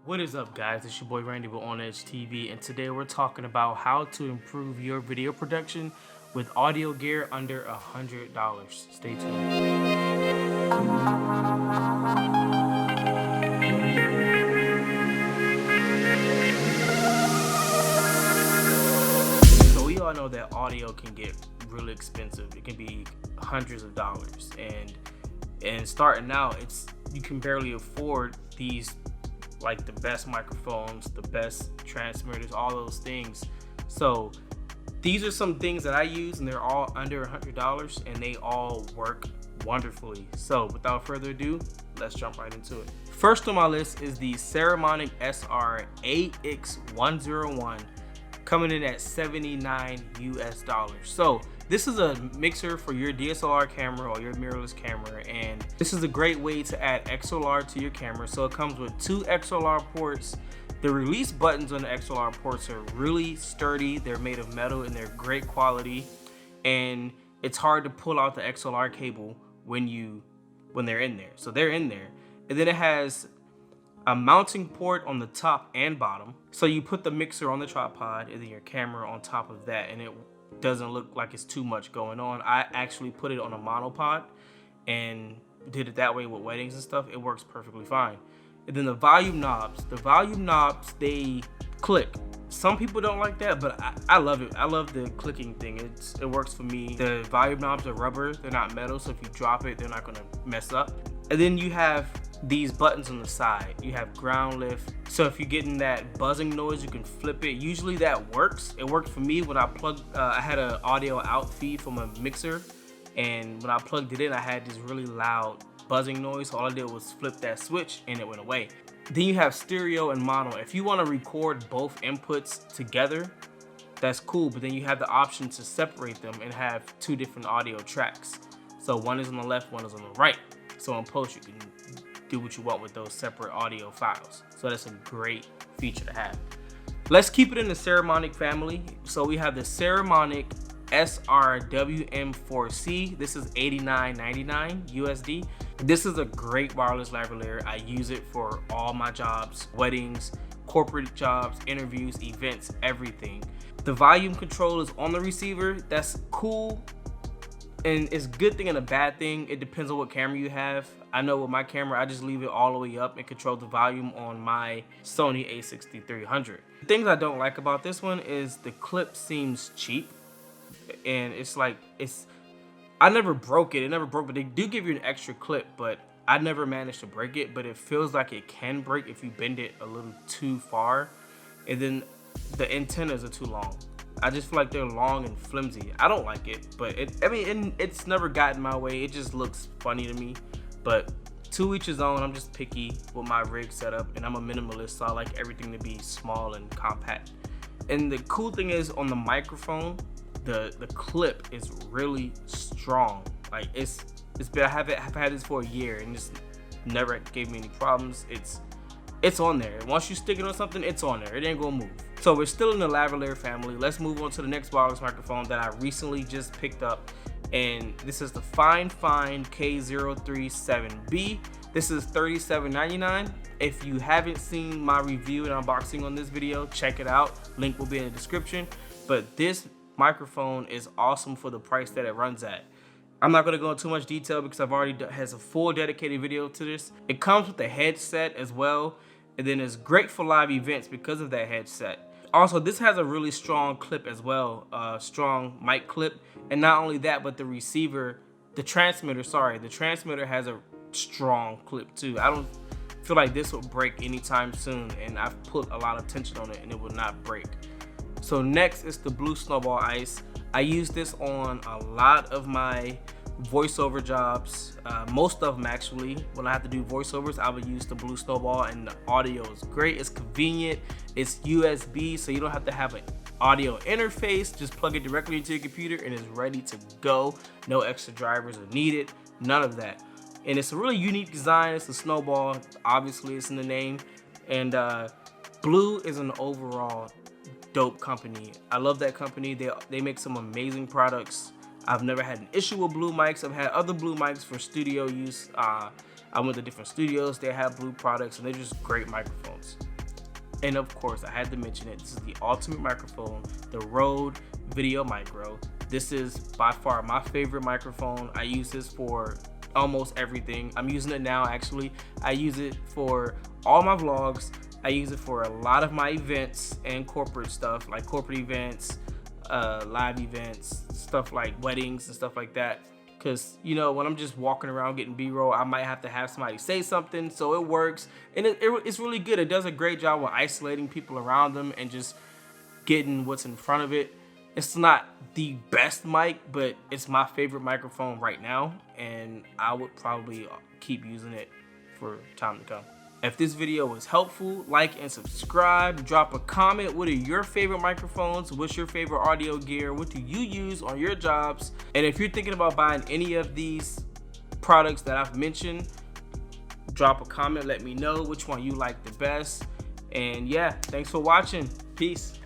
What is up, guys? It's your boy Randy with On Edge TV, and today we're talking about how to improve your video production with audio gear under $100. Stay tuned. So we all know that audio can get really expensive. It can be hundreds of dollars, and starting out, you can barely afford these, like the best microphones, the best transmitters, all those things. So these are some things that I use, and they're all under $100, and they all work wonderfully. So without further ado, let's jump right into it. First on my list is the Saramonic SR-AX101, coming in at $79 US. So this is a mixer for your DSLR camera or your mirrorless camera, and this is a great way to add XLR to your camera. So it comes with 2 XLR ports. The release buttons on the XLR ports are really sturdy. They're made of metal and they're great quality, and it's hard to pull out the XLR cable when they're in there. So they're in there, and then it has a mounting port on the top and bottom. So you put the mixer on the tripod and then your camera on top of that, and it doesn't look like it's too much going on. I actually put it on a monopod and did it that way with weddings and stuff. It works perfectly fine. And then the volume knobs, they click. Some people don't like that, but I love it. I love the clicking thing. It works for me. The volume knobs are rubber, they're not metal, so if you drop it, they're not gonna mess up. And then you have these buttons on the side. You have ground lift, so if you're getting that buzzing noise, you can flip it. Usually that works. It worked for me when I plugged, I had an audio out feed from a mixer, and when I plugged it in, I had this really loud buzzing noise. So all I did was flip that switch and it went away. Then you have stereo and mono. If you want to record both inputs together, that's cool, but then you have the option to separate them and have 2 different audio tracks. So one is on the left, one is on the right. So in post, you can do what you want with those separate audio files. So that's a great feature to have. Let's keep it in the Saramonic family. So we have the Saramonic SR-WM4C. This is $89.99 USD. This is a great wireless lavalier. I use it for all my jobs, weddings, corporate jobs, interviews, events, everything. The volume control is on the receiver. That's cool, and it's a good thing and a bad thing. It depends on what camera you have. I know with my camera, I just leave it all the way up and control the volume on my Sony a6300. The things I don't like about this one is the clip seems cheap, and I never broke it. It never broke, but they do give you an extra clip, but I never managed to break it. But it feels like it can break if you bend it a little too far, and then the antennas are too long. I just feel like they're long and flimsy. I don't like it, but it's never gotten my way. It just looks funny to me. But to each his own. I'm just picky with my rig setup, and I'm a minimalist, so I like everything to be small and compact. And the cool thing is, on the microphone, the clip is really strong. Like it's been, I've had this for a year, and it's never gave me any problems. It's on there. Once you stick it on something, it's on there. It ain't gonna move. So we're still in the lavalier family. Let's move on to the next wireless microphone that I recently just picked up, and this is the Fifine K037B. This is $37.99. If you haven't seen my review and unboxing on this video, check it out. Link will be in the description. But this microphone is awesome for the price that it runs at. I'm not going to go into too much detail because I've already has a full dedicated video to this. It comes with a headset as well, and then it's great for live events because of that headset. Also, this has a really strong clip as well, strong mic clip, and not only that, but the transmitter has a strong clip too. I don't feel like this will break anytime soon, and I've put a lot of tension on it and it will not break. So next is the blue Snowball Ice. I use this on a lot of my voiceover jobs, most of them actually. When I have to do voiceovers, I would use the blue Snowball, and the audio is great. It's convenient. It's USB, so you don't have to have an audio interface. Just plug it directly into your computer and it's ready to go. No extra drivers are needed, none of that. And it's a really unique design. It's a Snowball, obviously it's in the name, and Blue is an overall dope company. I love that company. They make some amazing products. I've never had an issue with Blue mics. I've had other Blue mics for studio use. I went to different studios. They have Blue products, and they're just great microphones. And of course, I had to mention it. This is the ultimate microphone, the Rode Videomicro. This is by far my favorite microphone. I use this for almost everything. I'm using it now, actually. I use it for all my vlogs. I use it for a lot of my events and corporate stuff, like corporate events, live events, stuff like weddings and stuff like that. Because, you know, when I'm just walking around getting B-roll, I might have to have somebody say something, so it works. And it's really good. It does a great job with isolating people around them and just getting what's in front of it. It's not the best mic, but it's my favorite microphone right now, and I would probably keep using it for time to come. If this video was helpful, like and subscribe. Drop a comment. What are your favorite microphones? What's your favorite audio gear? What do you use on your jobs? And if you're thinking about buying any of these products that I've mentioned, drop a comment. Let me know which one you like the best. And yeah, thanks for watching. Peace.